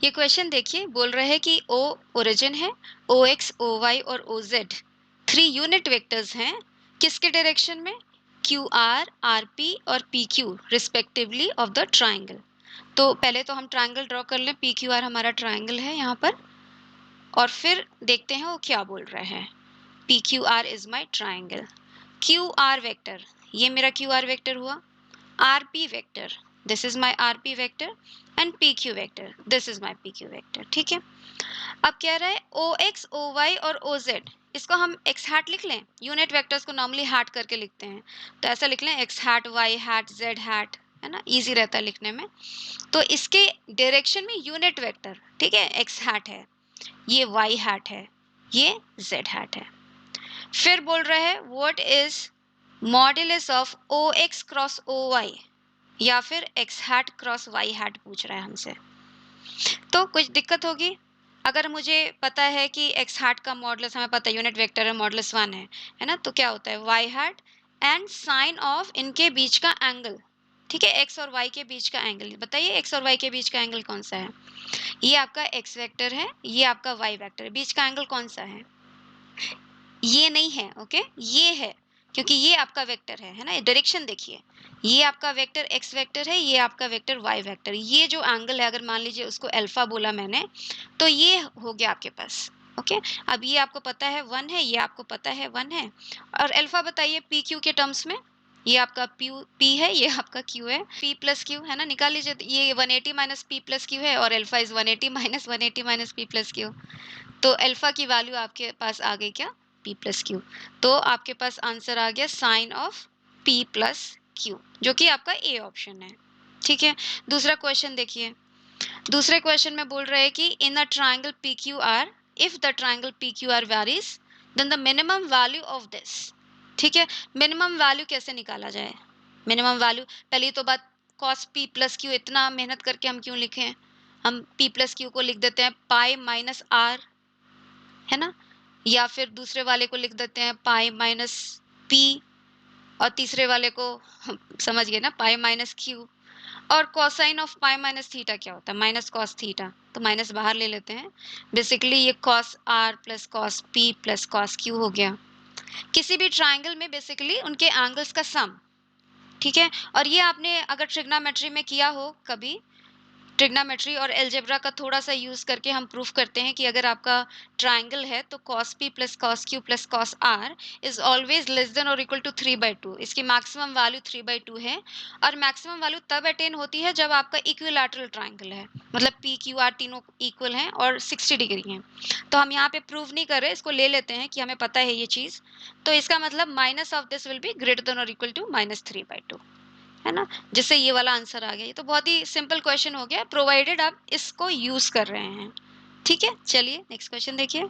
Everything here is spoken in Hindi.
ये क्वेश्चन देखिए, बोल रहे हैं कि ओ ओरिजिन है, ओ एक्स, ओ वाई और ओ जेड 3 यूनिट वेक्टर्स हैं किसके डायरेक्शन में? क्यू आर, आर पी और P Q respectively of the triangle. तो पहले तो हम ट्राइंगल ड्रॉ कर लें, पी क्यू आर हमारा ट्राइंगल है यहाँ पर, और फिर देखते हैं वो क्या बोल रहे हैं। P Q are is my triangle. Q R vector, ये मेरा क्यू आर वेक्टर हुआ। R P vector, this is my R P vector, and P Q vector, this is my P Q vector. ठीक है, अब कह रहा है ओ एक्स, ओ वाई और ओ जेड, इसको हम एक्स हैट लिख लें। यूनिट वेक्टर्स को नॉर्मली हैट करके लिखते हैं, तो ऐसा लिख लें x hat, y hat, z hat, है ना, इजी रहता है लिखने में। तो इसके डायरेक्शन में यूनिट वेक्टर, ठीक है, एक्स हैट है, ये वाई हैट है, ये जेड हैट है। फिर बोल रहा है what is modulus of O X cross O Y, या फिर x hat cross y hat पूछ रहा है हमसे। तो कुछ दिक्कत होगी। अगर मुझे पता है कि एक्स हैट का मॉडुलस, हमें पता है यूनिट वेक्टर है, मॉडुलस 1 है ना, तो क्या होता है y hat and sine of इनके बीच का एंगल। ठीक है, एक्स और वाई के बीच का एंगल बताइए, एक्स और वाई के बीच का एंगल कौन सा है? ये आपका एक्स वेक्टर है, ये आपका वाई वेक्टर है, बीच का एंगल कौन सा है? ये नहीं है, ओके, ये है, क्योंकि ये आपका वेक्टर है ना, डायरेक्शन देखिए, ये आपका वेक्टर एक्स वेक्टर है, ये आपका वेक्टर वाई वेक्टर। ये जो एंगल है, अगर मान लीजिए उसको अल्फा बोला मैंने, तो ये हो गया आपके पास। ओके, अब ये आपको पता है 1 है, ये आपको पता है 1 है, और अल्फा बताइए पी क्यू के टर्म्स में, ये आपका पी है, ये आपका क्यू है, पी प्लस क्यू है ना, निकाल लीजिए। तो ये 180 माइनस पी प्लस क्यू है, और alpha is 180 minus p plus q. तो अल्फा की वैल्यू आपके पास आ गई क्या? P plus q. तो आपके पास आंसर आ गया sine of P plus q, जो कि आपका ए ऑप्शन है। ठीक है, दूसरा क्वेश्चन देखिए। दूसरे क्वेश्चन में बोल रहे हैं कि in a triangle P Q R, if the triangle P Q R varies then the minimum value of this. ठीक है, मिनिमम वैल्यू कैसे निकाला जाए? मिनिमम वैल्यू, पहली तो बात, कॉस पी प्लस क्यू इतना मेहनत करके हम क्यों लिखें? हम पी प्लस क्यू को लिख देते हैं पाई माइनस आर, है ना, या फिर दूसरे वाले को लिख देते हैं पाई माइनस पी, और तीसरे वाले को समझ गए ना, पाई माइनस क्यू। और cosine of pi minus theta क्या होता है? माइनस कॉस थीटा, तो माइनस बाहर ले लेते हैं। बेसिकली ये cos r plus cos p plus cos q हो गया। किसी भी ट्राइंगल में बेसिकली उनके एंगल्स का सम। ठीक है, और ये आपने अगर ट्रिग्नोमेट्री में किया हो कभी, ट्रिग्नोमेट्री और अलजेब्रा का थोड़ा सा यूज करके हम प्रूफ करते हैं कि अगर आपका ट्राइंगल है तो cos p plus cos q plus cos r is always less than और इक्वल टू 3/2। इसकी मैक्सिमम वैल्यू 3/2 है, और मैक्सिमम वैल्यू तब अटेन होती है जब आपका इक्विलैटरल ट्राइंगल है, मतलब p q r तीनों इक्वल हैं और 60 डिग्री हैं। तो हम यहाँ पे प्रूव नहीं कर रहे, इसको ले लेते हैं कि हमें पता है ये चीज। तो इसका मतलब minus of this will be greater than और इक्वल टू -3/2, है ना, जिससे ये वाला आंसर आ गया। ये तो बहुत ही सिंपल क्वेश्चन हो गया, प्रोवाइडेड आप इसको यूज कर रहे हैं। ठीक है, चलिए नेक्स्ट क्वेश्चन देखिए।